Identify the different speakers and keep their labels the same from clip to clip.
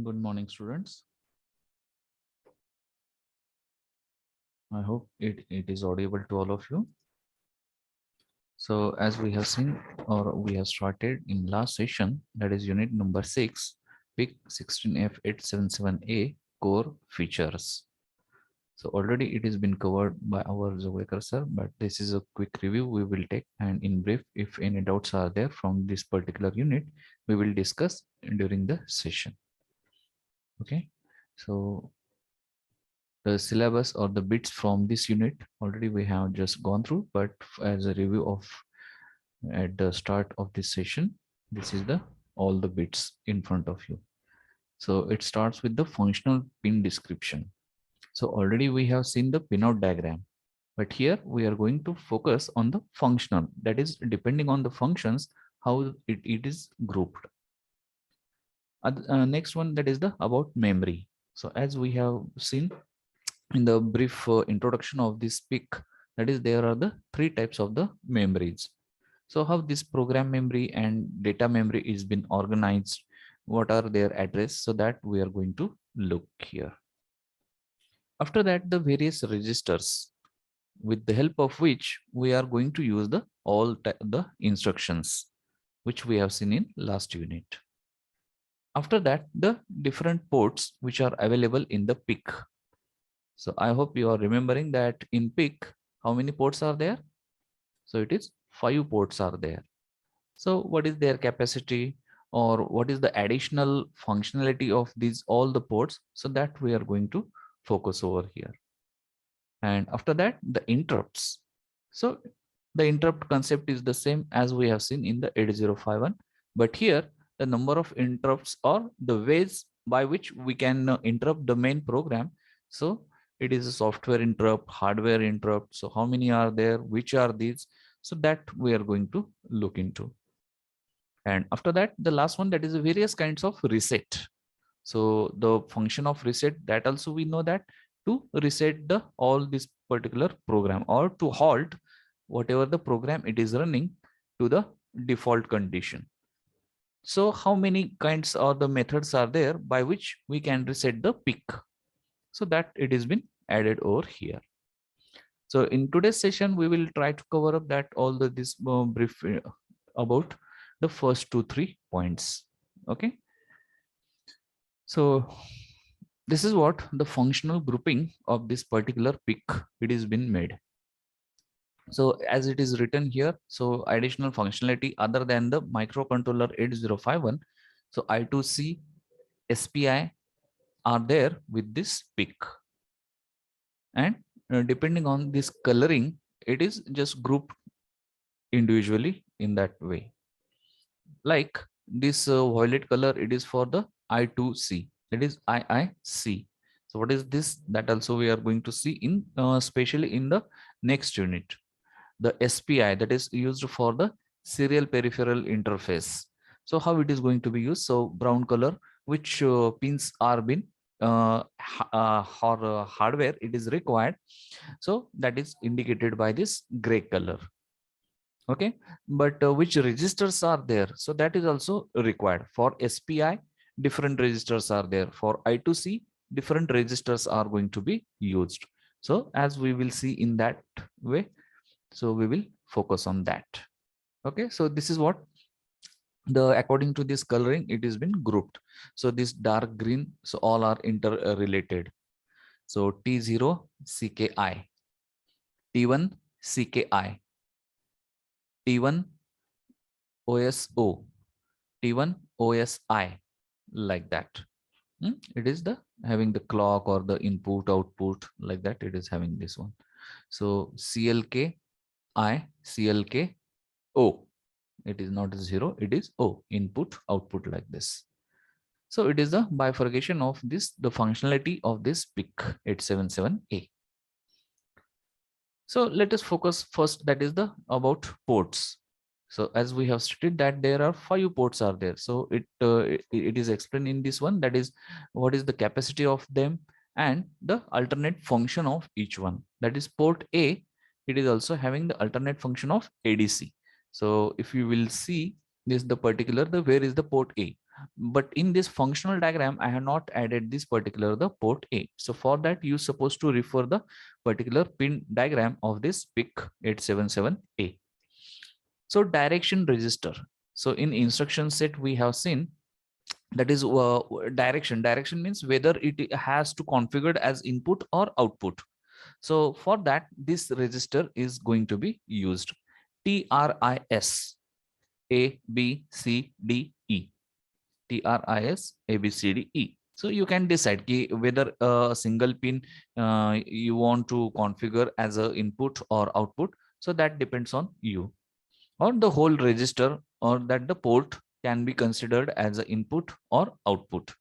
Speaker 1: Good morning, students. I hope it is audible to all of you. So as we have seen or we have started in last session, that is unit number 6, PIC 16F877A core features. So already it has been covered by our Zogekar sir, but this is a quick review we will take, and in brief, if any doubts are there from this particular unit, we will discuss during the session. Okay, so the syllabus or the bits from this unit already we have just gone through, but as a review of at the start of this session, this is the all the bits in front of you. So it starts with the functional pin description. So already we have seen the pinout diagram, but here we are going to focus on the functional, that is depending on the functions how it is grouped. Next one, that is the about memory. So as we have seen in the brief introduction of this PIC, that is there are the three types of the memories. So how this program memory and data memory is been organized, what are their address, so that we are going to look here. After that, the various registers with the help of which we are going to use the the instructions which we have seen in last unit. After that, the different ports which are available in the PIC. So I hope you are remembering that in PIC, how many ports are there? So it is 5 ports are there. So what is their capacity, or what is the additional functionality of these all the ports? So that we are going to focus over here. And after that, the interrupts. So the interrupt concept is the same as we have seen in the 8051, but here the number of interrupts or the ways by which we can interrupt the main program. So it is a software interrupt, hardware interrupt. So how many are there? Which are these? So that we are going to look into. And after that, the last one, that is various kinds of reset. So the function of reset, that also we know that to reset the all this particular program or to halt whatever the program it is running to the default condition. So how many kinds or the methods are there by which we can reset the PIC? So that it has been added over here. So in today's session, we will try to cover up that all the this brief about the first 2-3 points. Okay. So this is what the functional grouping of this particular PIC it has been made. So as it is written here, so additional functionality other than the microcontroller 8051, so I2C, SPI are there with this PIC, and depending on this coloring, it is just grouped individually in that way. Like this violet color, it is for the I2C, that is IIC. So what is this? That also we are going to see in especially in the next unit. The SPI, that is used for the serial peripheral interface. So how it is going to be used? So brown color, which pins are been hardware it is required. So that is indicated by this gray color. Okay, but which registers are there? So that is also required. For SPI, different registers are there. For I2C, different registers are going to be used. So as we will see in that way, so we will focus on that. Okay, so this is what the according to this coloring it has been grouped. So this dark green, so all are interrelated. So T0 CKI, T1 CKI, T1 OSO, T1 OSI, like that. It is the having the clock or the input output like that, it is having this one. So CLK I, CLK O, it is not 0, it is O, input output like this. So it is the bifurcation of this, the functionality of this PIC 877A. So let us focus first, that is the about ports. So as we have stated that there are 5 ports are there. So it is explained in this one, that is what is the capacity of them and the alternate function of each one. That is port A, it is also having the alternate function of ADC. So if you will see This the particular the where is the port A. But in this functional diagram, I have not added this particular the port A. So for that, you supposed to refer the particular pin diagram of this PIC 877A. So direction register. So in instruction set, we have seen that is direction. Direction means whether it has to configured as input or output. So for that, this register is going to be used. TRIS A, B, C, D, E. TRIS A, B, C, D, E. So you can decide whether a single pin you want to configure as a input or output. So that depends on you. Or the whole register or that the port can be considered as an input or output.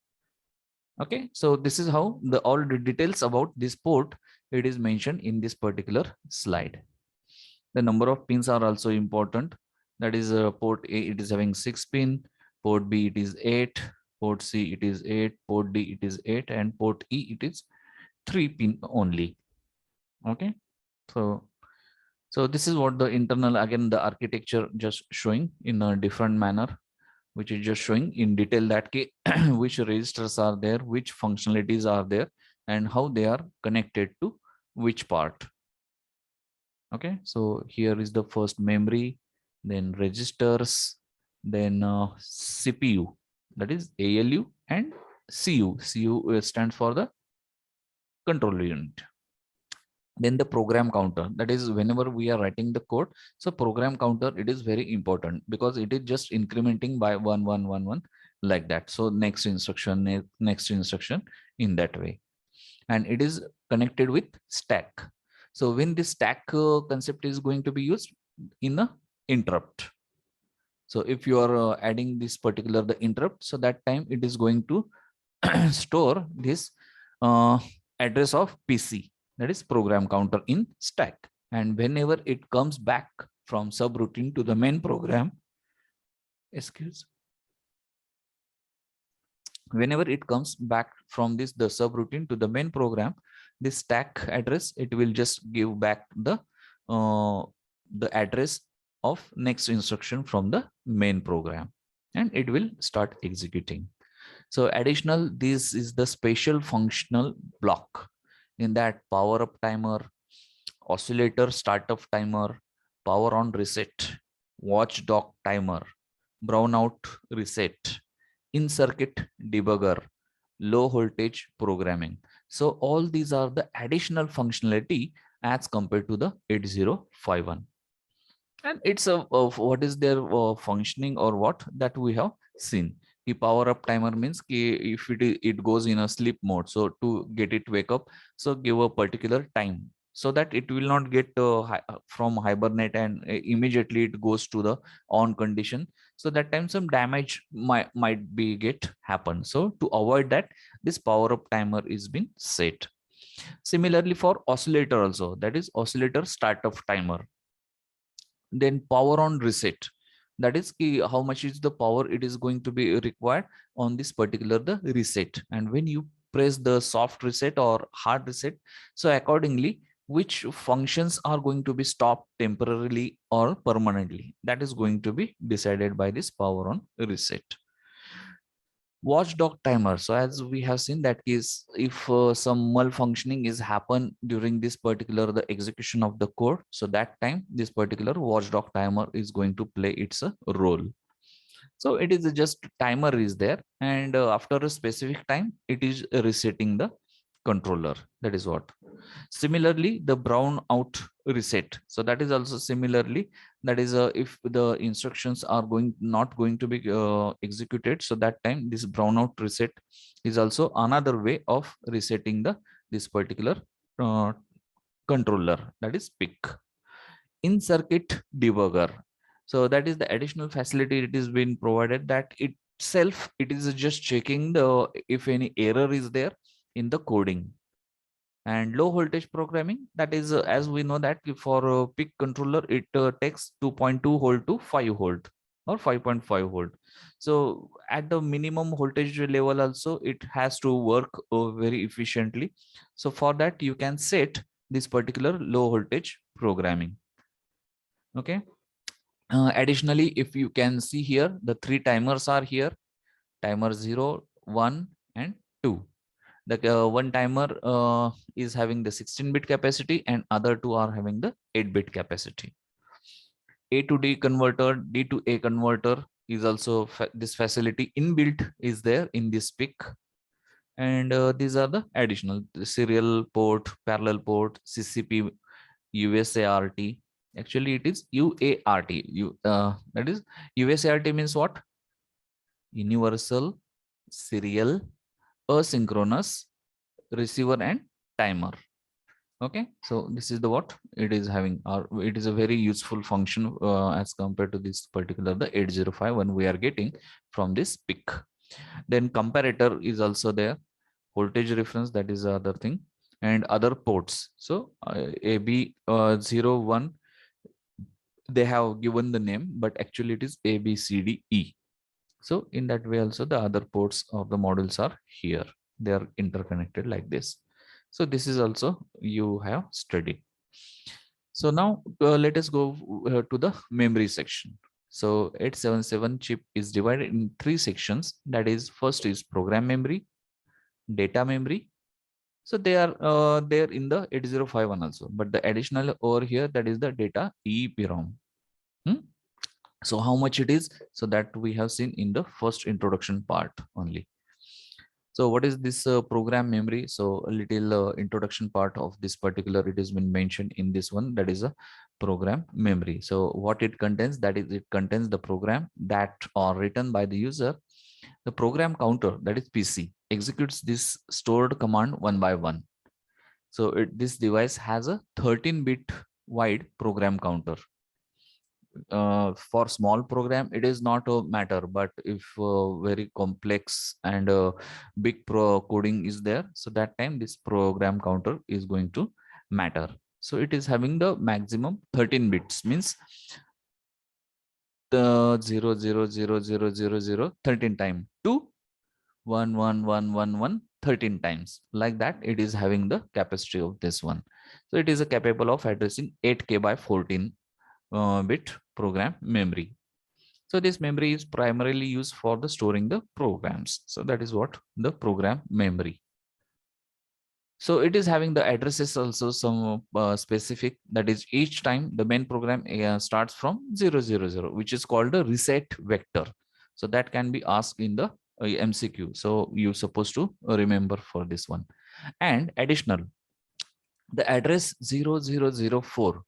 Speaker 1: Okay, so this is how the all the details about this port it is mentioned in this particular slide. The number of pins are also important. That is port A, it is having 6 pin, port B it is 8, port C it is 8, port D it is 8, and port E it is 3 pin only. Okay, so this is what the internal, again the architecture just showing in a different manner, which is just showing in detail that which registers are there, which functionalities are there, and how they are connected to which part. Okay, so here is the first memory, then registers, then CPU, that is ALU, and CU. CU stands for the control unit. Then the program counter, that is whenever we are writing the code, so program counter it is very important because it is just incrementing by 1111 like that. So next instruction, next instruction in that way, and it is connected with stack. So when this stack concept is going to be used in a interrupt. So if you are adding this particular the interrupt, so that time it is going to store this address of PC, that is program counter in stack. And whenever it comes back from subroutine to the main program, whenever it comes back from this the subroutine to the main program, this stack address it will just give back the address of next instruction from the main program, and it will start executing. So additional, this is the special functional block. In that, power up timer, oscillator startup timer, power on reset, watchdog timer, brownout reset, in circuit debugger, low voltage programming. So all these are the additional functionality as compared to the 8051. And it's a what is their functioning or what that we have seen. The power up timer means if it goes in a sleep mode, so to get it wake up, so give a particular time so that it will not get from hibernate and immediately it goes to the on condition. So that time some damage might be get happen. So to avoid that, this power up timer is been set. Similarly for oscillator also, that is oscillator startup timer. Then power on reset, that is how much is the power it is going to be required on this particular the reset. And when you press the soft reset or hard reset, so accordingly which functions are going to be stopped temporarily or permanently, that is going to be decided by this power on reset. Watchdog timer, so as we have seen that is if some malfunctioning is happen during this particular the execution of the code, so that time this particular watchdog timer is going to play its role. So it is just timer is there, and after a specific time it is resetting the controller. That is what. Similarly, the brown out reset, so that is also similarly, that is if the instructions are not going to be executed, so that time this brown out reset is also another way of resetting the this particular uh, controller, that is PIC. In circuit debugger, so that is the additional facility it is been provided, that itself it is just checking the if any error is there in the coding. And low voltage programming, that is as we know that for a PIC controller it takes 2.2 volt to 5 volt or 5.5 volt. So at the minimum voltage level also it has to work very efficiently. So for that you can set this particular low voltage programming. Okay, Additionally, if you can see here, the three timers are here: timer 0, 1, and 2. The one timer is having the 16-bit capacity, and other two are having the 8-bit capacity. A to D converter, D to A converter is also this facility inbuilt is there in this PIC. And these are the additional serial port, parallel port, CCP, USART. Actually, it is UART. That is USART means what? Universal Serial Asynchronous Receiver and Timer. Okay, so this is the what it is having, or it is a very useful function as compared to this particular the 8051 we are getting from this PIC. Then comparator is also there, voltage reference, that is the other thing, and other ports. So AB01, they have given the name, but actually it is ABCDE. So in that way also the other ports of the modules are here. They are interconnected like this. So this is also you have studied. So now let us go to the memory section. So 877 chip is divided in three sections. That is, first is program memory, data memory. So they are there in the 8051 also, but the additional over here, that is the data EEPROM. So how much it is? So that we have seen in the first introduction part only. So what is this program memory? So a little introduction part of this particular, it has been mentioned in this one, that is a program memory. So what it contains, that is, it contains the program that are written by the user. The program counter, that is PC, executes this stored command one by one. So this device has a 13-bit wide program counter. For small program it is not a matter, but if very complex and big coding is there, so that time this program counter is going to matter. So it is having the maximum 13 bits, means the 0 0 0 0 0 0 13 time to 1 1 1 1 1 13 times, like that it is having the capacity of this one. So it is capable of addressing 8K by 14 bit program memory. So this memory is primarily used for the storing the programs. So that is what the program memory. So it is having the addresses also some specific, that is each time the main program starts from 0 0 0, which is called the reset vector. So that can be asked in the MCQ. So you're supposed to remember for this one. And additional, the address 0004,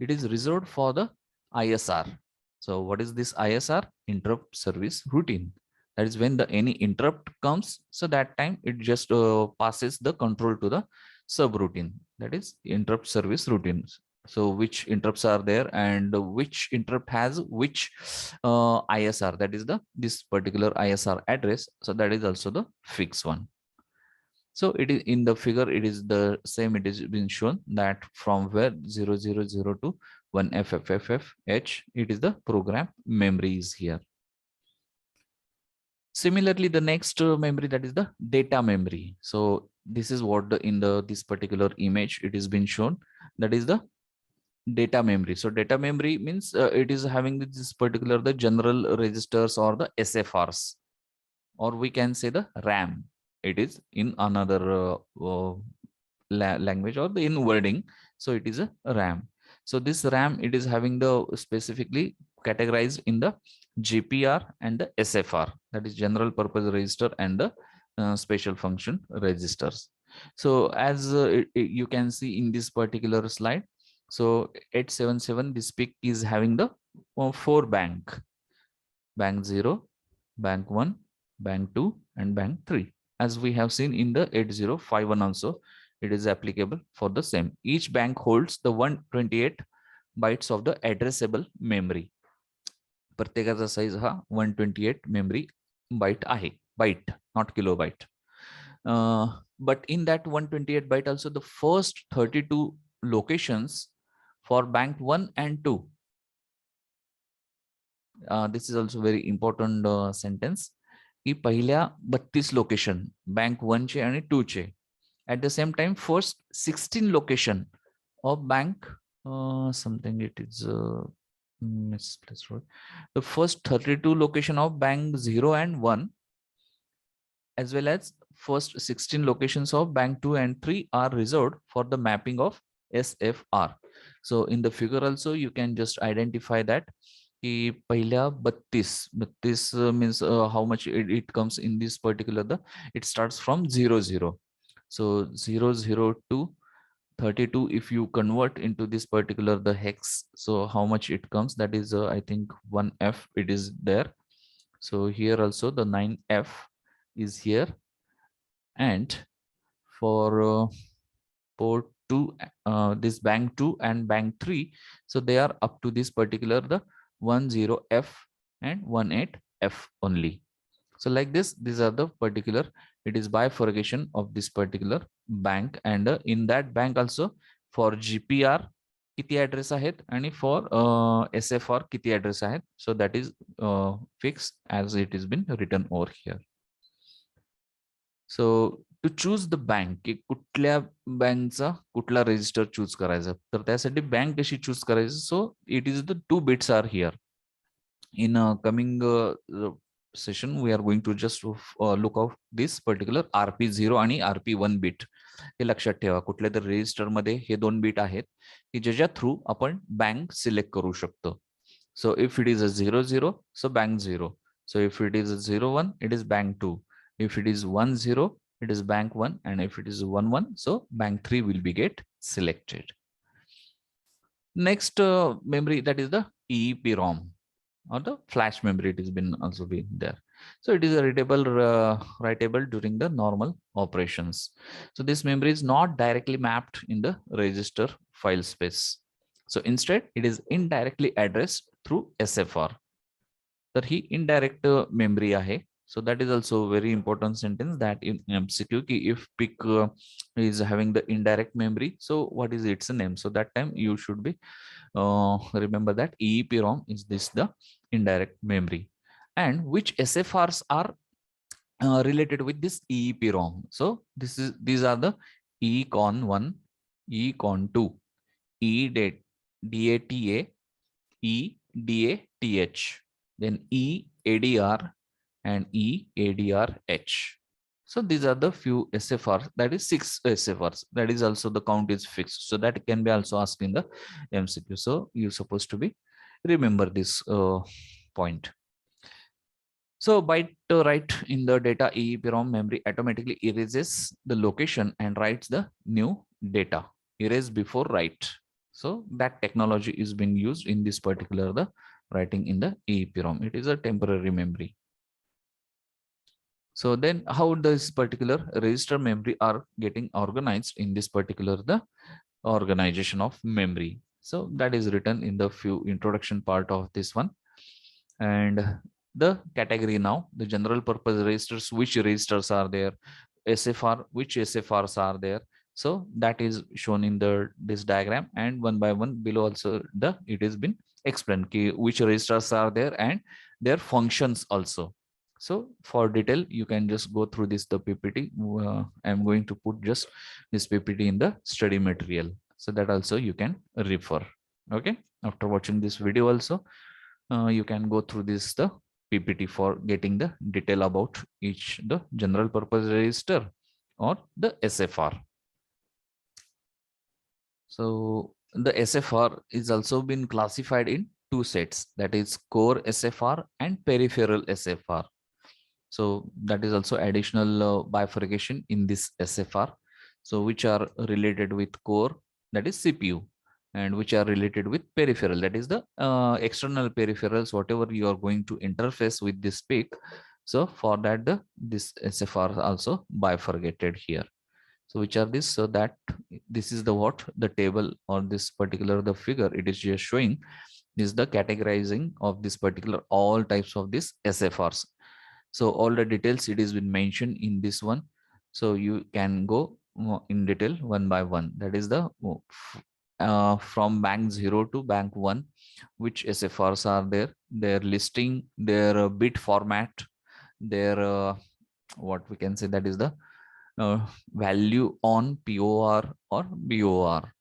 Speaker 1: it is reserved for the ISR. So what is this ISR? Interrupt service routine. That is when the any interrupt comes, so that time it just passes the control to the subroutine, that is interrupt service routines. So which interrupts are there and which interrupt has which ISR, that is the this particular ISR address. So that is also the fixed one. So it is in the figure, it is the same, it is been shown that from where 0000 to 1FFFFH, it is the program memory is here. Similarly, the next memory, that is the data memory. So this is what in this particular image it is been shown, that is the data memory. So data memory means it is having this particular the general registers or the SFRs, or we can say the RAM. It is in another language or the in wording. So it is a RAM. So this RAM, it is having the specifically categorized in the GPR and the SFR, that is general purpose register and the special function registers. So as you can see in this particular slide, so 877, this PIC is having the 4 bank 0, bank 1, bank 2, and bank 3. As we have seen in the 8051 also, it is applicable for the same. Each bank holds the 128 bytes of the addressable memory. प्रत्येकाचा size हा 128 memory byte आहे, byte, not kilobyte. But in that 128 byte also, the first 32 locations for bank 1 and 2. This is also very important sentence. की पहिल्या 32 location bank 1 चे आणि 2 चे, at the same time first 16 location of bank something it is misplaced row. The first 32 location of bank 0 and 1, as well as first 16 locations of bank 2 and 3 are reserved for the mapping of SFR. So in the figure also you can just identify that की पहिल्या 32 means how much it comes in this particular, the it starts from 00. So 002 32, if you convert into this particular the hex, so how much it comes, that is I think 1F it is there. So here also the 9F is here, and for port 2, this bank 2 and bank 3, so they are up to this particular the 10F and 18F only. So like this, these are the particular, it is bifurcation of this particular bank, and in that bank also for GPR किती address आहेत आणि for SFR किती address आहेत. So that is fixed as it has been written over here. So to choose the bank, की कुठल्या बँकचा कुठला register choose करायचा, तर त्यासाठी बँक कशी चूज करायची. सो it is the 2 bits are here. In coming session we are going to just look out this particular RP0 आणि RP1 bit. हे लक्षात ठेवा, कुठल्या तरी रजिस्टर मध्ये हे 2 बीट आहेत की ज्याच्या थ्रू आपण बँक सिलेक्ट करू शकतो. So if it is a 00, so bank 0. So if it is a 01, it is bank 2. If it is 10, it is bank 1, and if it is 11, so bank 3 will be get selected. Next memory, that is the EEPROM or the flash memory. It has been also been there. So it is a writable during the normal operations. So this memory is not directly mapped in the register file space. So instead it is indirectly addressed through SFR. तर ही indirect memory आहे. So that is also a very important sentence that in MCQ ki if pick is having the indirect memory, so what is its name? So that time you should be remember that EEPROM is this the indirect memory, and which SFRs are related with this EEPROM. So these are the ECON1, ECON2, EDATA, EDATH, then EADR and EADRH. So these are the few SFRs, that is 6 SFRs. That is also the count is fixed. So that can be also asked in the MCQ. So you're supposed to be remember this point. So byte write in the data EEPROM memory automatically erases the location and writes the new data. Erase before write. So that technology is being used in this particular the writing in the EEPROM. It is a temporary memory. So then how this particular register memory are getting organized in this particular the organization of memory. So that is written in the few introduction part of this one. And the category now, the general purpose registers, which registers are there, SFR, which SFRs are there. So that is shown in this diagram, and one by one below also it has been explained which registers are there and their functions also. So for detail you can just go through this the PPT. I'm going to put just this PPT in the study material, so that also you can refer. Okay, after watching this video also you can go through this the PPT for getting the detail about each the general purpose register or the SFR. So the SFR is also been classified in 2 sets, that is core SFR and peripheral SFR. So that is also additional bifurcation in this SFR. So which are related with core, that is CPU, and which are related with peripheral, that is the external peripherals, whatever you are going to interface with this PIC. So for that this SFR also bifurcated here. So which are this? So that this is the what the table or this particular the figure it is just showing is the categorizing of this particular all types of this SFRs. So all the details it is been mentioned in this one. So you can go in detail one by one. That is the from bank 0 to bank 1, which SFRs are there, their listing, their bit format, their what we can say, that is the value on POR or BOR.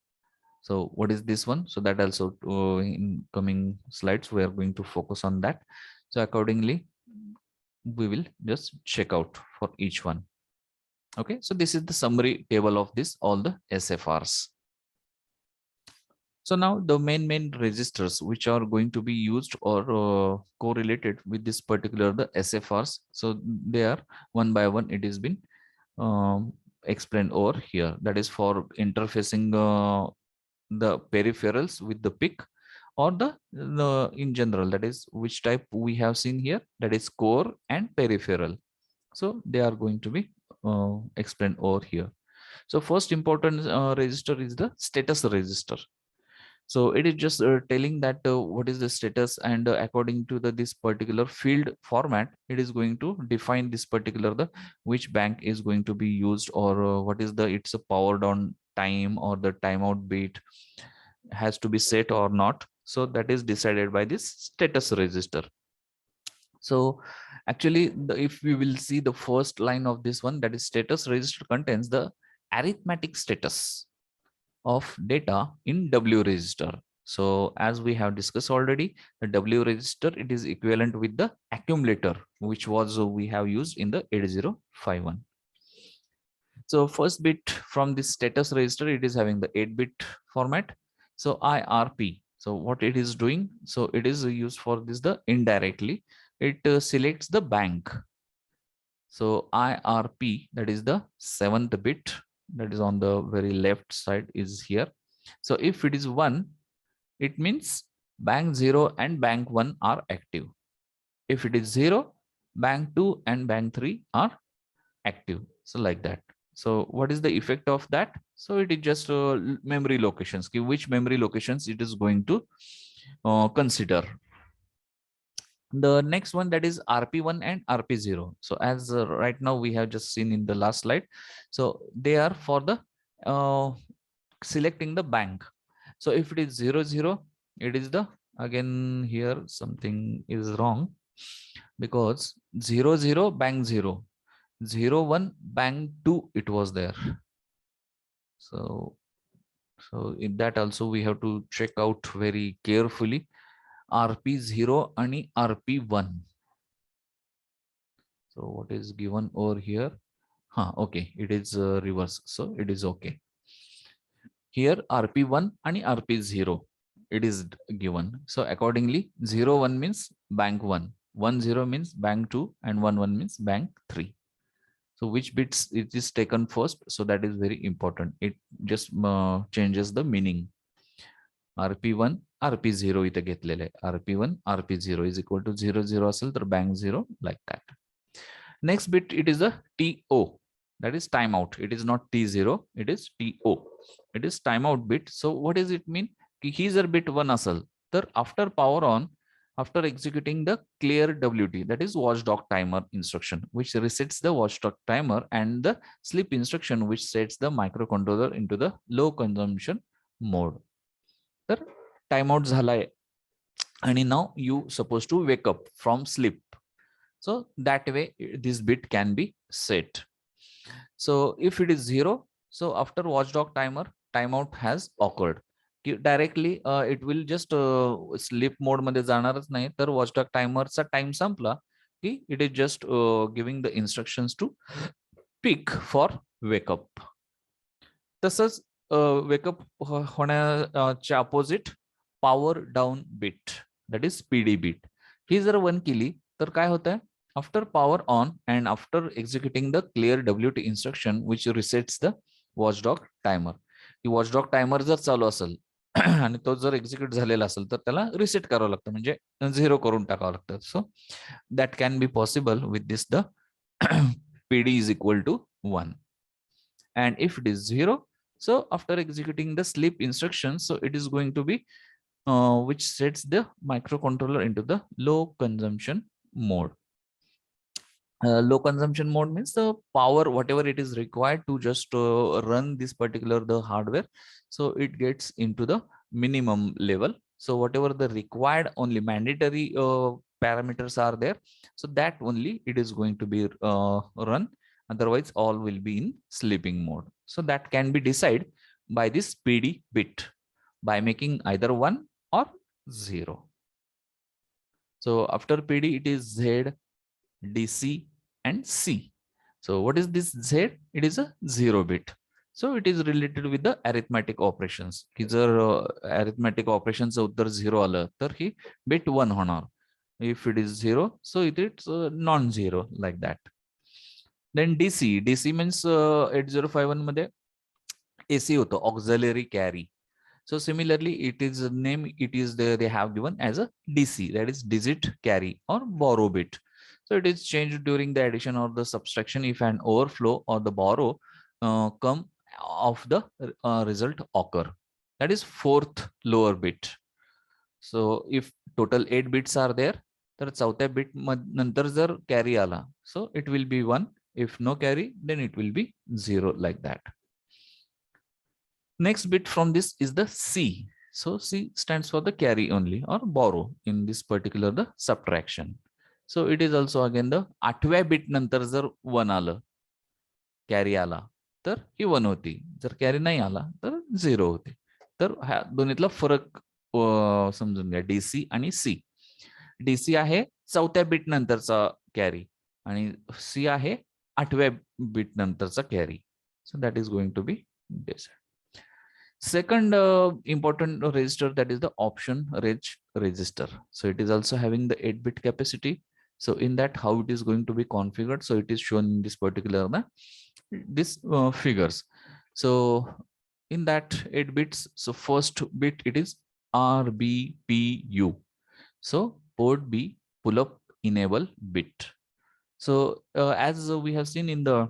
Speaker 1: So what is this one? So that also in coming slides we are going to focus on that. So accordingly we will just check out for each one. Okay, so this is the summary table of this all the SFRs. So now the main registers which are going to be used or correlated with this particular the SFRs. So they are one by one. It has been explained over here. That is for interfacing the peripherals with the PIC, or the in general, that is which type we have seen here, that is core and peripheral. So they are going to be explained over here. So first important register is the status register. So it is just telling that what is the status, and according to this particular field format, it is going to define this particular the which bank is going to be used, or what is the it's a powered on time, or the timeout bit has to be set or not. So that is decided by this status register. So actually if we will see the first line of this one, that is status register contains the arithmetic status of data in W register. So as we have discussed already, the W register, it is equivalent with the accumulator, which was we have used in the 8051. So first bit from this status register, it is having the 8-bit format. So IRP. So what it is doing, so it is used for this the indirectly. It selects the bank. So IRP, that is the 7th bit, that is on the very left side is here. So if it is 1, it means bank 0 and bank 1 are active. If it is 0, bank 2 and bank 3 are active. So like that. So what is the effect of that? So it is just memory locations. Which memory locations it is going to consider. The next one, that is RP1 and RP0. So as right now we have just seen in the last slide. So they are for the selecting the bank. So if it is 00, it is the, again here something is wrong, because 00 bank 0, 01 bank 2 it was there. So in that also we have to check out very carefully. RP0 and RP1. So what is given over here? Okay, it is reverse. So it is okay. Here RP1 and RP0, it is given. So accordingly, 01 means bank 1, 10 means bank 2, and 11 means bank 3. So which bits it is taken first? So that is very important. It just changes the meaning. RP1 RP0 इथे घेतलेले RP1 RP0 is equal to 00 असेल तर bank 0, like that. Next bit, it is a TO, that is timeout. It is not T0, it is TO. It is timeout bit. So what does it mean? Here bit 1 asal. Then after power on, after executing the clear WT, that is watchdog timer instruction, which resets the watchdog timer, and the sleep instruction, which sets the microcontroller into the low consumption mode. तर timeout झालाय, and now you supposed to wake up from sleep. So that way this bit can be set. So if it is 0, so after watchdog timer, timeout has occurred. Directly it will just sleep mode मध्ये जाणारच नाही, तर watchdog timer चा time संपला की it is just giving the instructions to pick for wake up. तसंच wake up होण्याच्या opposite power down bit, that is PD bit. ही जर 1 केली तर काय होतंय? After power on and after executing the clear WT instruction, which resets the watchdog timer. He watchdog timer जर चालू असेल आणि तो जर एक्झिक्यूट झालेला असेल तर त्याला रिसेट करावं लागतं, म्हणजे 0 करून टाकावं लागतं. So that can be possible with this the PD is equal to 1. And if it is 0, so after executing the sleep instructions, so it is going to be which sets the microcontroller into the low consumption mode. Low consumption mode means the power, whatever it is required to just run this particular the hardware, so it gets into the minimum level. So whatever the required only mandatory parameters are there, so that only it is going to be run. Otherwise all will be in sleeping mode. So that can be decided by this PD bit. by making either 1 or 0. So after PD, it is Z, DC, and C. So what is this Z? It is a 0 bit. So it is related with the arithmetic operations. की जर arithmetic operations उत्तर 0 आलं तर ही bit 1 होणार. If it is 0, so it's non-zero like that. Then DC means 8051 मध्ये AC होतो, auxiliary carry. So similarly, it is a name, it is there, they have given as a DC, that is digit carry or borrow bit. So it is changed during the addition or the subtraction if an overflow or the borrow come of the result occur. That is fourth lower bit. So if total 8 bits are there, तर चौथ्या bit नंतर जर carry आला, so it will be 1. If no carry, then it will be 0 like that. Next bit from this is the C. So C stands for the carry only or borrow in this particular the subtraction. So it is also again the 8व्या bit नंतर जर 1 आलं, carry आला, तर ही 1 होती. जर carry नाही आला तर 0 होते. तर ह्या दोन्हीतला फरक समजून घ्या, DC आणि C. DC आहे चौथ्या बिट नंतरचा कॅरी आणि C आहे 8व्या बिट नंतरचा carry. So that is going to be this. Second important register, that is the option reg register. So it is also having the 8-bit capacity. So in that, how it is going to be configured, so it is shown in this particular this figures. So in that 8 bits, so first bit it is RBPU. So port B pull up enable bit. So as we have seen in the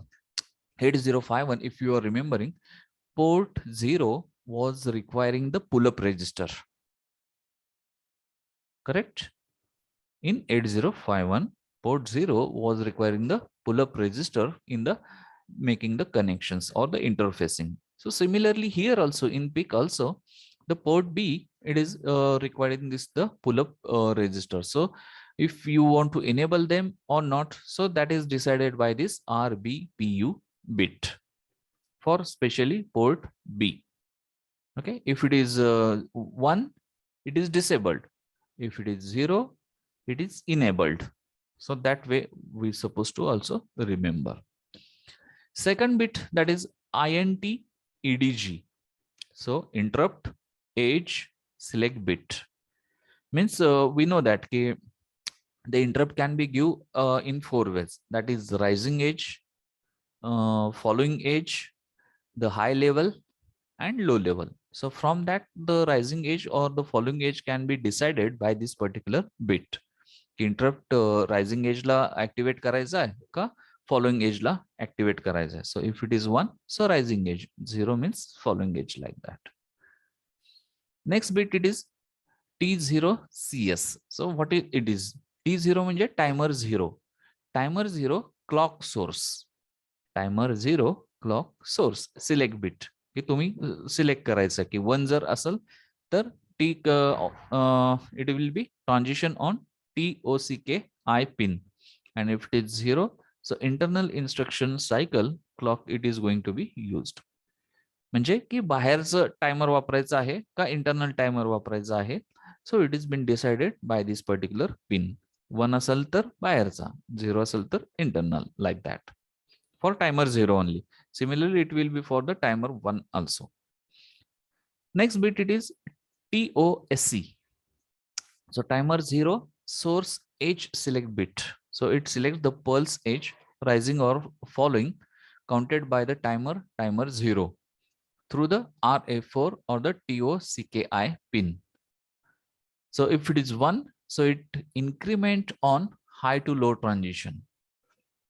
Speaker 1: 8051, if you are remembering, port 0 was requiring the pull-up register. Correct? In 8051, port 0 was requiring the pull-up register in the making the connections or the interfacing. So similarly here also in PIC also, the port B, it is requiring this the pull-up register. So if you want to enable them or not, so that is decided by this RBPU bit for specially port B. Okay, if it is 1, it is disabled. If it is 0, it is enabled. So that way we supposed to also remember. Second bit, that is INT EDG. So interrupt edge select bit means we know that the interrupt can be given in 4 ways. That is rising edge, following edge, the high level, and low level. So from that, the rising edge or the following edge can be decided by this particular bit. Interrupt rising edge la activate करायचा आहे का following edge la activate करायचा आहे. So if it is 1, so rising edge, 0 means following edge like that. Next bit it is T0 CS. So what it is? T0 म्हणजे timer 0. Timer 0 clock source. Timer 0 clock source. Select bit. की तुम्ही select करायचं की 1 जर असेल तर it will be transition on TOCKI pin, and if it is 0, so internal instruction cycle clock it is going to be used. म्हणजे की बाहेरचं टायमर वापरायचं आहे का इंटरनल टायमर वापरायचं आहे. So it is been decided by this particular pin. 1 असेल तर बाहेरचा, 0 असेल तर internal, like that for timer 0 only. Similarly, it will be for the timer 1 also. Next bit it is TOSC. So timer 0 source edge select bit. So it selects the pulse edge rising or falling counted by the timer 0 through the RA4 or the TOCKI pin. So if it is 1, so it increment on high to low transition.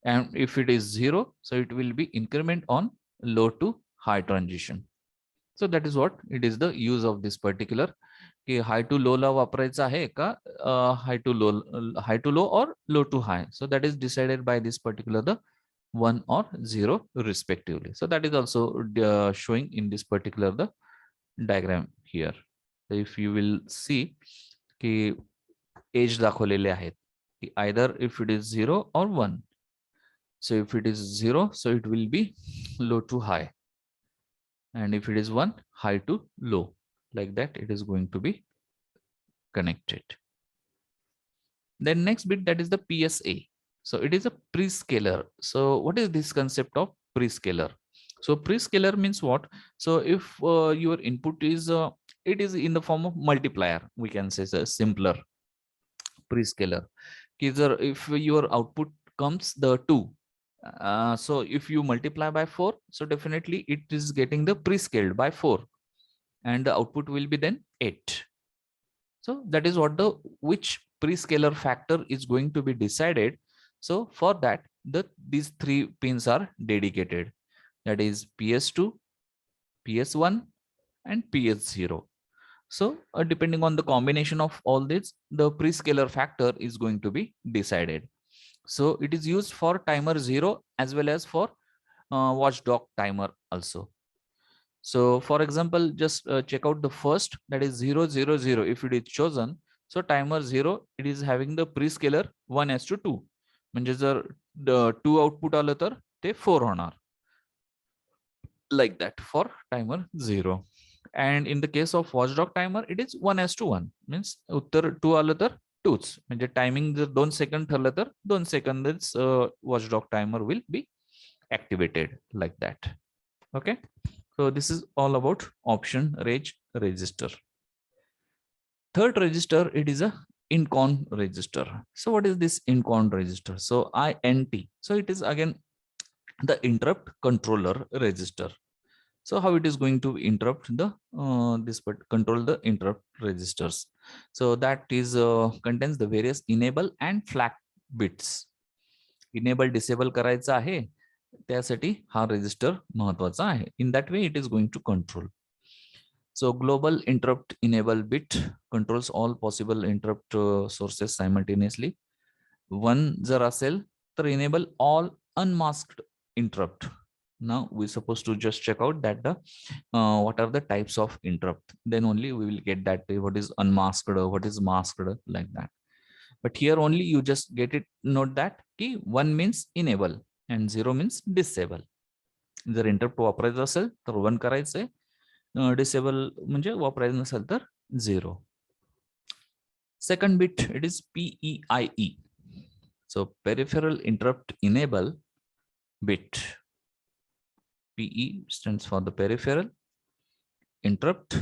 Speaker 1: And if it is 0, so it will be increment on low to high transition. So that is what it is the use of this particular कि high to low ला वापरायचा आहे का high to low or low to high. So that is decided by this particular the 1 or 0 respectively. So that is also showing in this particular the diagram here. So if you will see कि edge दाखवलेले आहेत कि either if it is 0 or 1. So if it is 0, so it will be low to high. And if it is 1, high to low. like that it is going to be connected. Then next bit, that is the PSA. So it is a prescaler. So what is this concept of prescaler? So prescaler means what? So if your input is it is in the form of multiplier, we can say a simpler prescaler. Either if your output comes the 2, so if you multiply by 4, so definitely it is getting the prescaled by 4, and the output will be then 8. So that is what the which prescaler factor is going to be decided. So for that, these 3 pins are dedicated. That is PS2, PS1, and PS0. So depending on the combination of all this, the prescaler factor is going to be decided. So it is used for timer 0 as well as for watchdog timer also. So for example, just check out the first, that is 000. If it is chosen, so timer 0, it is having the prescaler 1:2. म्हणजे जर 2 output आलं तर ते 4 होणार. Like that for timer 0. And in the case of watchdog timer, it is 1:1. Means उत्तर 2 आलं तर 2च. म्हणजे timing जर 2 सेकंद ठरलं तर 2 सेकंदच watchdog timer will be activated, like that. Okay. So this is all about option reg register. Third register, it is a incon register. So what is this incon register? So INT. So it is again the interrupt controller register. So how it is going to interrupt the control the interrupt registers? So that is contains the various enable and flag bits. Enable disable करायचा आहे, त्यासाठी हा register महत्वाचा आहे. In that way it is going to control. So global interrupt enable bit controls all possible interrupt sources simultaneously. One जर असेल तर enable all unmasked interrupt. Now we're supposed to just check out that the what are the types of interrupt. Then only we will get that what is unmasked, what is masked, like that. But here only you just get it, note that key 1 means enable and 0 means disable. जर interrupt वापरायचं असेल तर 1 करायचंय, disable म्हणजे वापरायचं नसेल तर 0. Second bit, it is PEIE. So peripheral interrupt enable bit. PE stands for the peripheral interrupt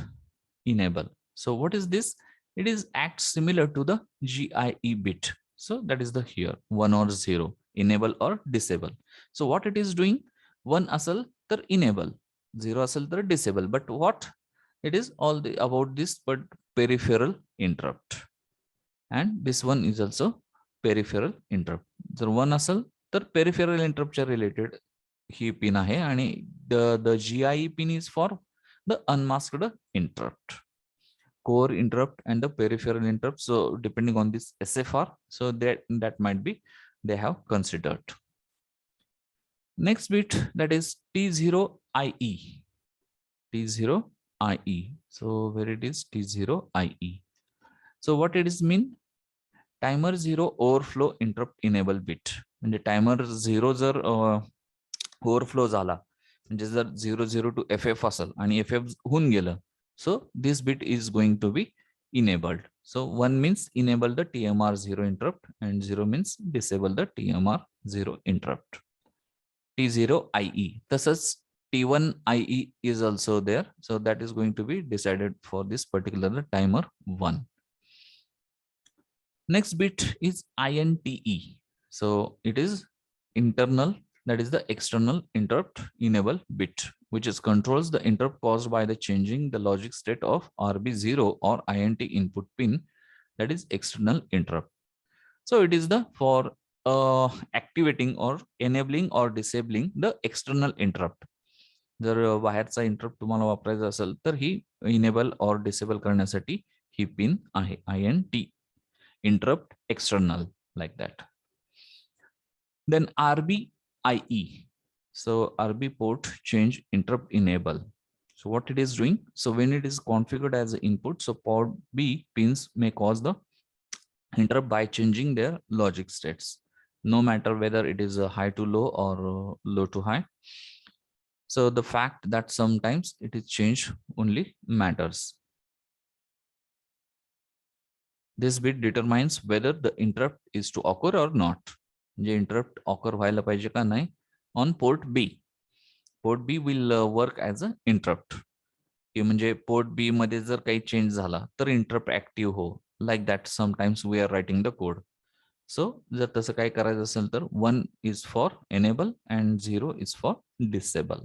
Speaker 1: enable. So what is this? It is act similar to the GIE bit. So that is the here 1 or 0, enable or disable. So what it is doing, 1 asal tar enable, 0 asal tar disable. But what it is all the about this but peripheral interrupt, and this one is also peripheral interrupt. So 1 asal tar peripheral interrupt related he pin आहे, आणि the GIE pin is for the unmasked interrupt, core interrupt and the peripheral interrupt. So depending on this SFR, so that might be they have considered. Next bit, that is T0IE. T0IE. So where it is T0IE. So what it is mean? Timer 0 overflow interrupt enable bit. म्हणजे timer 0 जर overflow झाला, म्हणजे जर 00 to FF असेल आणि FF होऊन गेलं, so this bit is going to be enabled. So 1 means enable the TMR0 interrupt and 0 means disable the TMR0 interrupt. T0IE. तसंच T1IE is also there. So that is going to be decided for this particular timer 1. Next bit is INTE. So it is internal, that is the external interrupt enable bit, which is controls the interrupt caused by the changing the logic state of RB0 or INT input pin, that is external interrupt. So it is the for activating or enabling or disabling the external interrupt. जर बाहेरचा interrupt तुम्हाला वापरायचा असेल तर ही enable और disable करण्यासाठी ही pin आहे INT, interrupt external, like that. Then RBIE. So RB port change interrupt enable. So what it is doing? So when it is configured as input, so port B pins may cause the interrupt by changing their logic states, no matter whether it is a high to low or low to high. So the fact that sometimes it is changed only matters. This bit determines whether the interrupt is to occur or not. म्हणजे interrupt occur व्हायला पाहिजे का नाही on port B. Port B will work as a interrupt. की म्हणजे port B मध्ये जर काही चेंज झाला तर इंटरप्ट ऍक्टिव्ह हो. Like that sometimes we are writing the code. So जर तसं काही करायचं असेल तर 1 is for enable and 0 is for disable.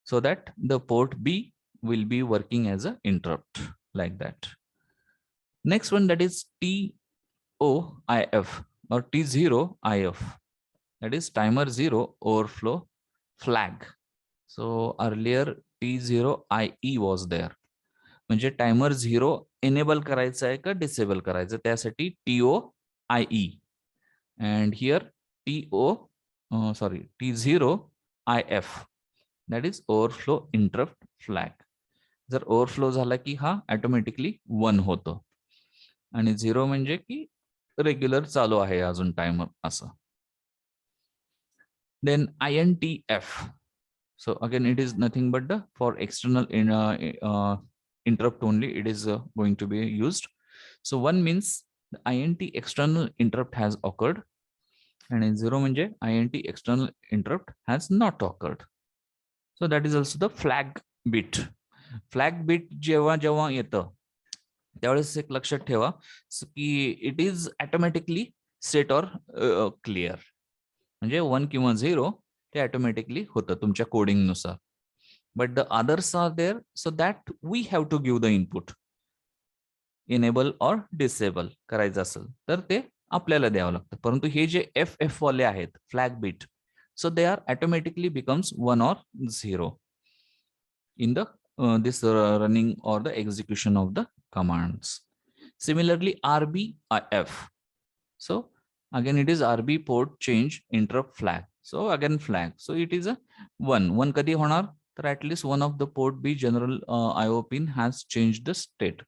Speaker 1: So that the port B will be working as an interrupt like that. Next one, that is TOIF or T0IF. That is timer 0 overflow flag. So earlier T0IE was there. म्हणजे timer 0 enable करायचा आहे का disable करायचं त्यासाठी TOIE and here T0IF, that is overflow interrupt flag. जर overflow झाला की हा ऑटोमॅटिकली 1 होतो आणि 0 म्हणजे की रेग्युलर चालू आहे अजून टायमर असं. Then INTF. So again, it is nothing but the for external interrupt only it is going to be used. So 1 means the INT external interrupt has occurred, and in 0 manje INT external interrupt has not occurred. So that is also the flag bit. Flag bit जेव्हा जेव्हा येतं त्यावेळेस एक लक्षात ठेवा की it is automatically set or clear. म्हणजे 1 किंवा 0 ते ऑटोमॅटिकली होतं तुमच्या कोडिंग नुसार. But the others are there so that we have to give the input. Enable or disable करायचं असेल तर ते आपल्याला द्यावं लागतं. परंतु हे जे FF वाले आहेत flag bit, so they are automatically becomes 1 or 0 in the this running or the execution of the commands. Similarly RBIF. So again it is RB port change interrupt flag. So again flag. So it is a 1 कधी होणार तर at least one of the port B general IO pin has changed the state.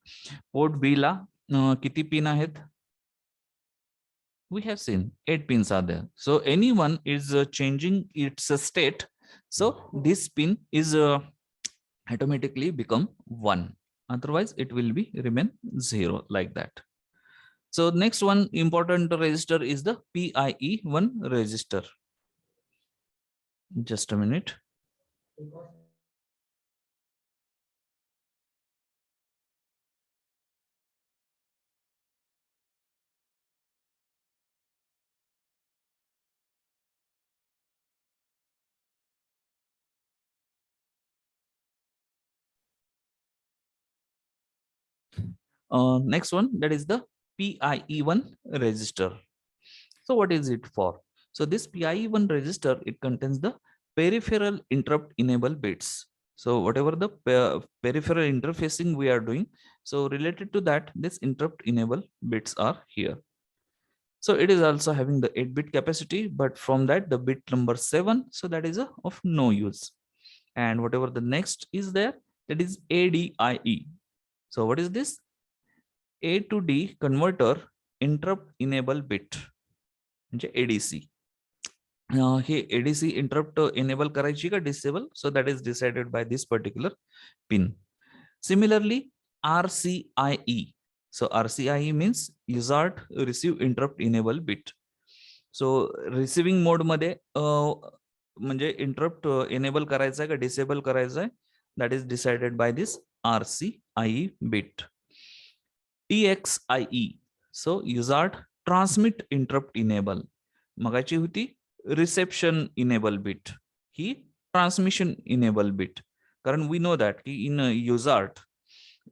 Speaker 1: Port B ला किती pin आहेत? We have seen 8 pins are there. So anyone is changing its state. So this pin is automatically become 1. Otherwise it will be remain 0 like that. So next one important register is the PIE1 register. Just a minute. Next one, that is the PIE1 register. So what is it for? So this PIE1 register, it contains the peripheral interrupt enable bits. So whatever the peripheral interfacing we are doing, so related to that, this interrupt enable bits are here. So it is also having the 8-bit capacity, but from that the bit number 7, so that is of no use. And whatever the next is there, that is ADIE. So what is this? A to D converter interrupt enable bit, म्हणजे ADC. हे ADC interrupt enable करायची का disable? So that is decided by this particular pin. Similarly, RCIE. So RCIE means user receive interrupt enable bit. So receiving mode मध्ये म्हणजे interrupt enable करायचा आहे का disable करायचा आहे, that is decided by this RCIE bit. TXIE. So user transmit interrupt enable. मगाची होती reception enable bit, ही transmission enable bit. कारण we know that in UART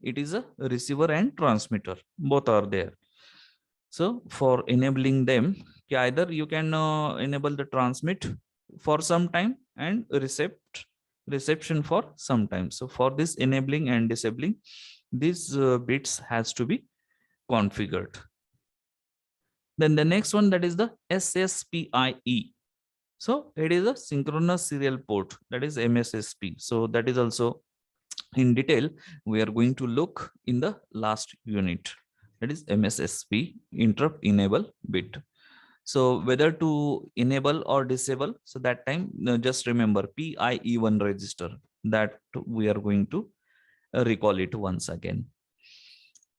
Speaker 1: it is a receiver and transmitter, both are there. So for enabling them, either you can enable the transmit for some time and reception for some time. So for this enabling and disabling, these bits has to be configured. Then the next one, that is the SSPIE. So it is a synchronous serial port, that is MSSP. So that is also in detail we are going to look in the last unit, that is MSSP interrupt enable bit. So whether to enable or disable, so that time just remember PIE1 register, that we are going to recall it once again.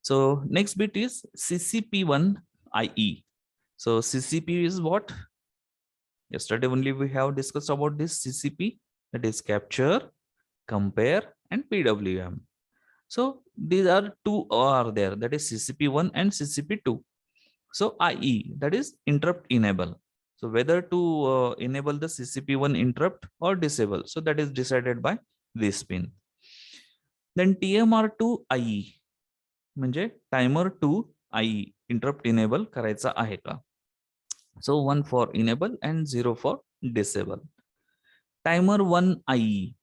Speaker 1: So next bit is CCP1IE. So CCP is what? Yesterday only we have discussed about this CCP, that is capture, compare, and PWM. So these are two are there, that is CCP1 and CCP2. So IE, that is interrupt enable. So whether to enable the CCP1 interrupt or disable, so that is decided by this pin. Then TMR2 IE म्हणजे timer 2 IE interrupt enable करायचा आहे का. So 1 for enable and 0 for disable. Timer 1 IE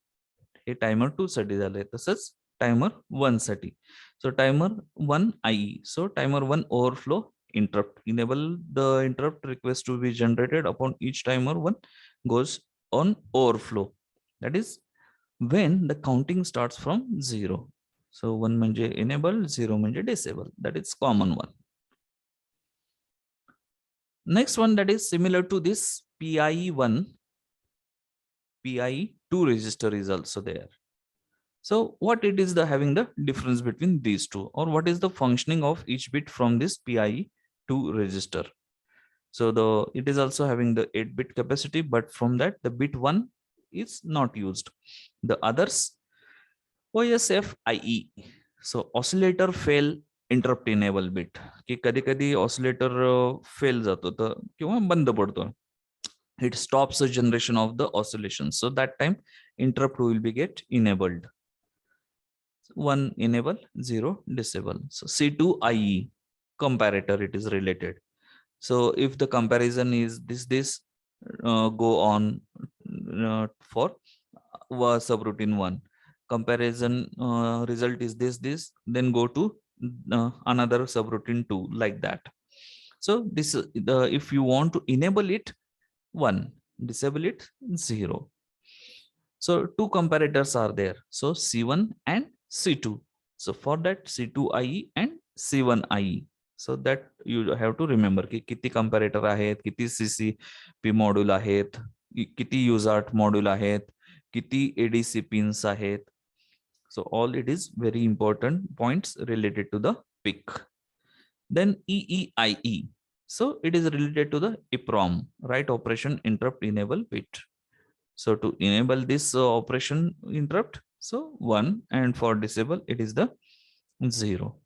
Speaker 1: hey timer 2 साठी झाले, तसंच timer 1 साठी. So timer 1 IE, so timer 1 overflow interrupt, enable the interrupt request to be generated upon each timer 1 goes on overflow, that is when the counting starts from 0. So 1 म्हणजे enable, 0 म्हणजे disable, that is common one. Next one, that is similar to this PIE1, PIE2 register is also there. So what it is the having the difference between these two, or what is the functioning of each bit from this PIE2 register? So it is also having the 8-bit capacity, but from that the bit 1 is not used. The others OSFIE, so oscillator fail interrupt enable bit, की कधी कधी oscillator fail जातो तर किंवा बंद पडतो, it stops the generation of the oscillation, so that time interrupt will be get enabled. 1 enable, 0 disable. So C2IE comparator, it is related. So if the comparison is this go on for subroutine 1, comparison result is this, then go to another subroutine 2, like that. So this if you want to enable it 1, disable it 0. So two comparators are there, so C1 and C2. So for that C2IE and C1IE. So that you have to remember की किती comparator आहेत, किती CCP module आहेत, किती UART module आहेत, किती ADC pins आहेत. So all it is very important points related to the PIC. Then EEIE. So it is related to the EPROM, right operation interrupt enable bit. So to enable this operation interrupt, so 1, and for disable it is the 0.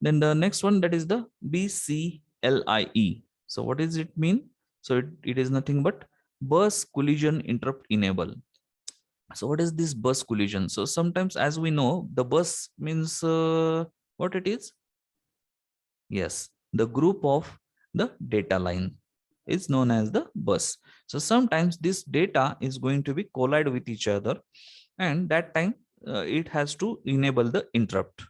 Speaker 1: Then the next one, that is the BCLIE. So what does it mean? So it is nothing but bus collision interrupt enable. So what is this bus collision? So sometimes, as we know, the bus means what it is? Yes, the group of the data line is known as the bus. So sometimes this data is going to be collide with each other, and that time it has to enable the interrupt.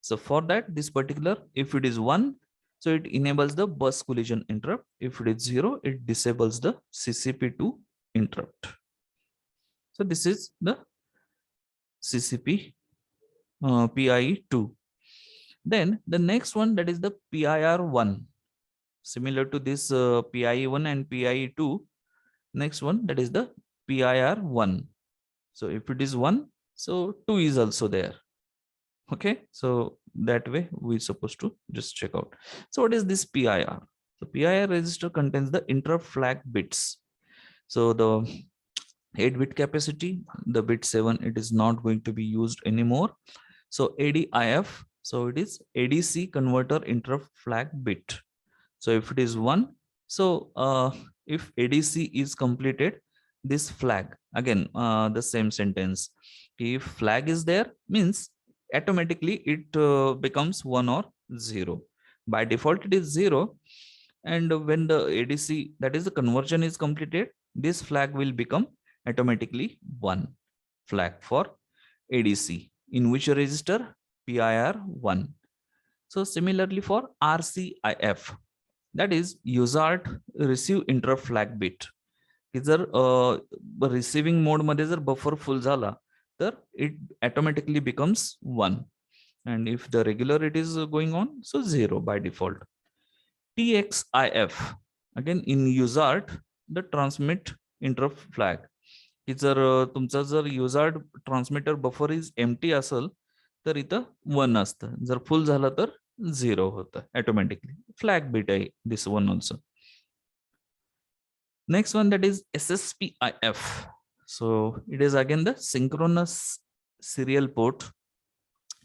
Speaker 1: So for that, this particular, if it is 1, so it enables the bus collision interrupt. If it is 0, it disables the CCP2 interrupt. So this is the CCP PIE2. Then the next one, that is the PIR1. Similar to this PIE1 and PIE2, next one, that is the PIR1. So if it is 1, so 2 is also there. Okay, so that way we're supposed to just check out. So what is this PIR? The PIR register contains the interrupt flag bits. So the 8-bit capacity, the bit 7, it is not going to be used anymore. So ADIF, so it is ADC converter interrupt flag bit. So if it is 1, so if ADC is completed, this flag, again the same sentence, if flag is there, means automatically it becomes 1 or 0. By default it is 0, and when the ADC, that is the conversion, is completed, this flag will become automatically 1 flag for ADC, in which register? PIR1. So similarly for RCIF, that is UART receive interrupt flag bit, की जर receiving mode मध्ये जर buffer full झाला तर it automatically becomes 1, and if the regular it is going on, so 0 by default. TXIF, again in UART the transmit interrupt flag, की जर तुमचा जर UART transmitter buffer is empty असेल तर इथं 1 असतं. जर फुल झालं तर 0 होतं ऑटोमॅटिकली. फ्लॅग बीट आहे this one also. Next one, that is SSPIF. So it is again the synchronous serial port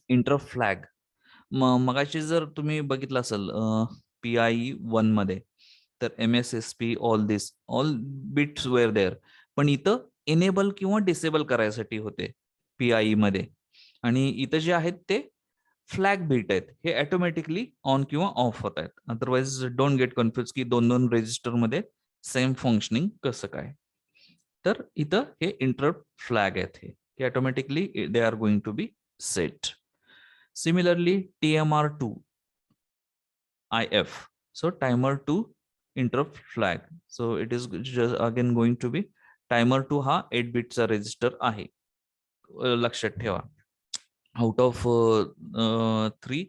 Speaker 1: interrupt flag. मगाशी जर तुम्ही बघितलं असेल PIE 1 मध्ये, तर MSSP all bits were there, पण इथं एनेबल किंवा डिसेबल करायसाठी होते PIE मध्ये, आणि इथं जे आहेत ते फ्लॅग बीट आहेत, हे ऑटोमॅटिकली ऑन किंवा ऑफ होत आहेत. अदरवाइज डोंट गेट कन्फ्युज की दोन दोन रेजिस्टर मध्ये सेम फंक्शनिंग कसं काय. तर इथं हे इंटरप्ट फ्लॅग आहेत, हे automatically they are going to be set. Similarly TMR2 IF, so timer 2 interrupt flag, so it is just again going to be timer 2 हा 8 बिटचा रेजिस्टर आहे. लक्षात ठेवा, out of 3,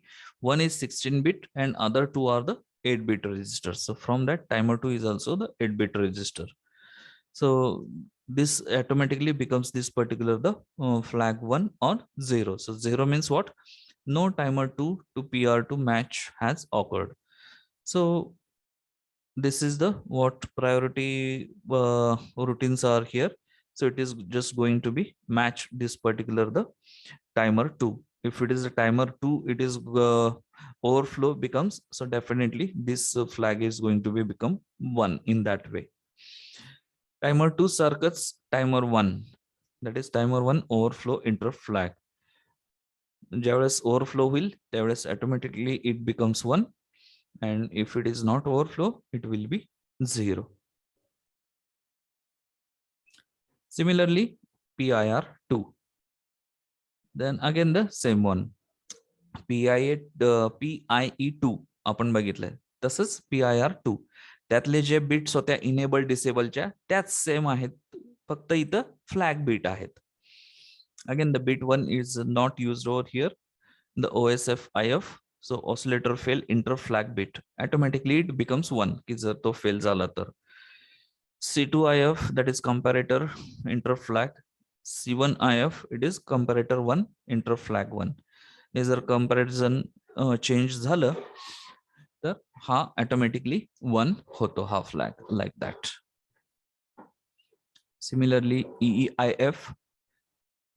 Speaker 1: one is 16 bit and other two are the 8 bit registers. So from that, timer 2 is also the 8 bit register. So this automatically becomes this particular the flag 1 or 0. So 0 means what? No timer 2 to PR2 match has occurred. So this is the what priority routines are here. So it is just going to be match this particular the timer 2. If it is a timer 2, it is overflow becomes, so definitely this flag is going to be become 1 in that way. Timer 2 circuits timer 1, that is timer 1 overflow interrupt flag. ज्यावेळेस overflow होईल त्यावेळेस automatically it becomes 1, and if it is not overflow it will be 0. Similarly, PIR2, then again the same one, PIE2 आपण बघितलंय, तसंच PIR2 त्यातले जे bits होत्या enable डिसेबलच्या त्याच same आहेत, फक्त इथं फ्लॅग बीट आहेत. Again the bit 1 is not used over here, the OSF IF. So oscillator fail interrupt flag bit, automatically it becomes 1 की जर तो फेल झाला तर. C2IF, that is comparator interrupt flag. C1IF, it is comparator 1 interrupt flag 1. हे जर comparison change झालं तर हा automatically 1 होतो हा flag, like that. Similarly EEIF,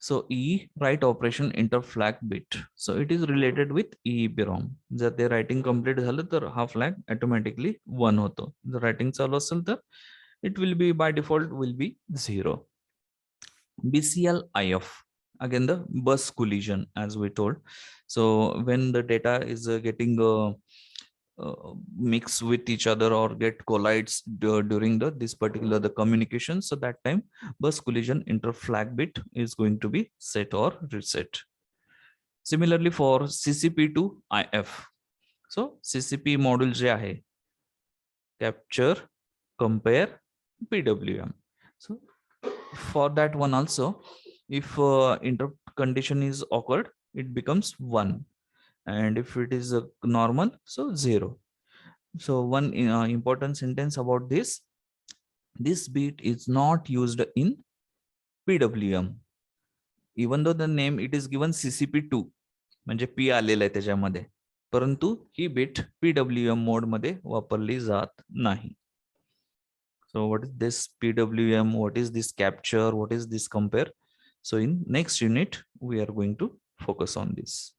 Speaker 1: so EE write operation interrupt flag bit, so it is related with EEPROM. जर ते writing complete झालं तर हा फ्लॅग ऑटोमॅटिकली 1 होतो. जर रायटिंग चालू असेल तर it will be by default will be 0. BCL IF, again the bus collision as we told. So when the data is getting mix with each other or get collides during this particular the communication, so that time bus collision interrupt flag bit is going to be set or reset. Similarly for CCP2 IF, so CCP module je ahe, capture, compare, PWM. So for that one also, if interrupt condition is occurred, it becomes 1, and if it is normal, so 0. So one important sentence about this bit is not used in PWM, even though the name it is given CCP2 म्हणजे P आलेलं आहे त्याच्यामध्ये, परंतु ही bit PWM mode मध्ये वापरली जात नाही. So what is this PWM, what is this capture, what is this compare? So in next unit we are going to focus on this.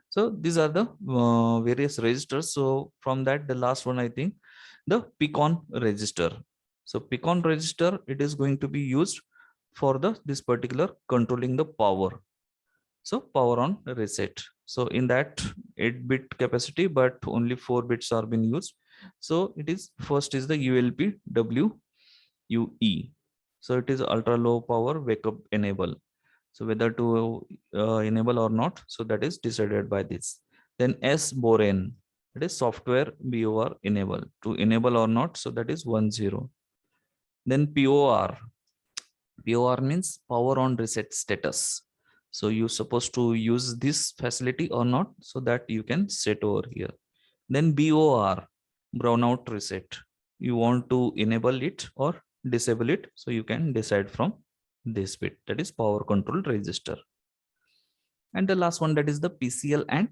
Speaker 1: So these are the various registers. So from that, the last one, I think, the PCON register. So PCON register, it is going to be used for this particular controlling the power. So power on reset. So in that 8-bit capacity, but only 4 bits are being used. So it is first is the ULP WUE. So it is ultra low power wake up enable. So whether to enable or not, so that is decided by this. Then SBOREN, that is software BOR enable, to enable or not, so that is 10. Then POR means power on reset status. So you're supposed to use this facility or not, so that you can set over here. Then BOR, brownout reset, you want to enable it or disable it, so you can decide from this bit, that is power control register. And the last one, that is the PCL and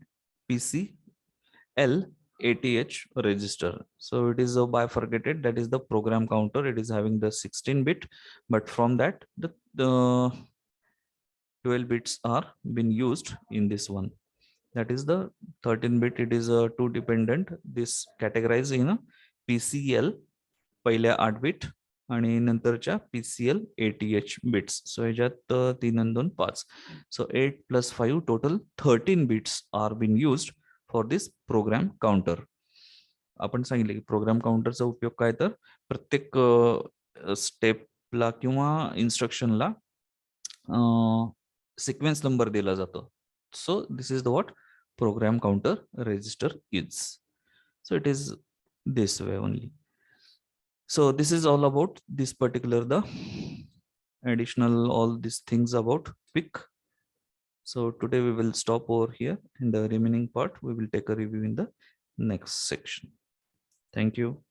Speaker 1: PCL ATH register. So it is a bifurcated, that is the program counter. It is having the 16-bit, but from that the 12 bits are been used in this one. That is the 13-bit. It is a two dependent. This categorized in a PCL पहिल्या 8 bit आणि नंतरच्या PCL ATH bits. सो ह्याच्यात 3 आणि 2 5. So 8 + 5 total 13 bits are been used for this program counter. आपण सांगितले की programme काउंटरचा उपयोग काय, तर प्रत्येक स्टेपला किंवा इन्स्ट्रक्शनला सिक्वेन्स नंबर दिला जातो. So this is the what program counter register is. So it is this way only. So this is all about this particular the additional all these things about PIC. So today we will stop over here, and the remaining part we will take a review in the next section. Thank you.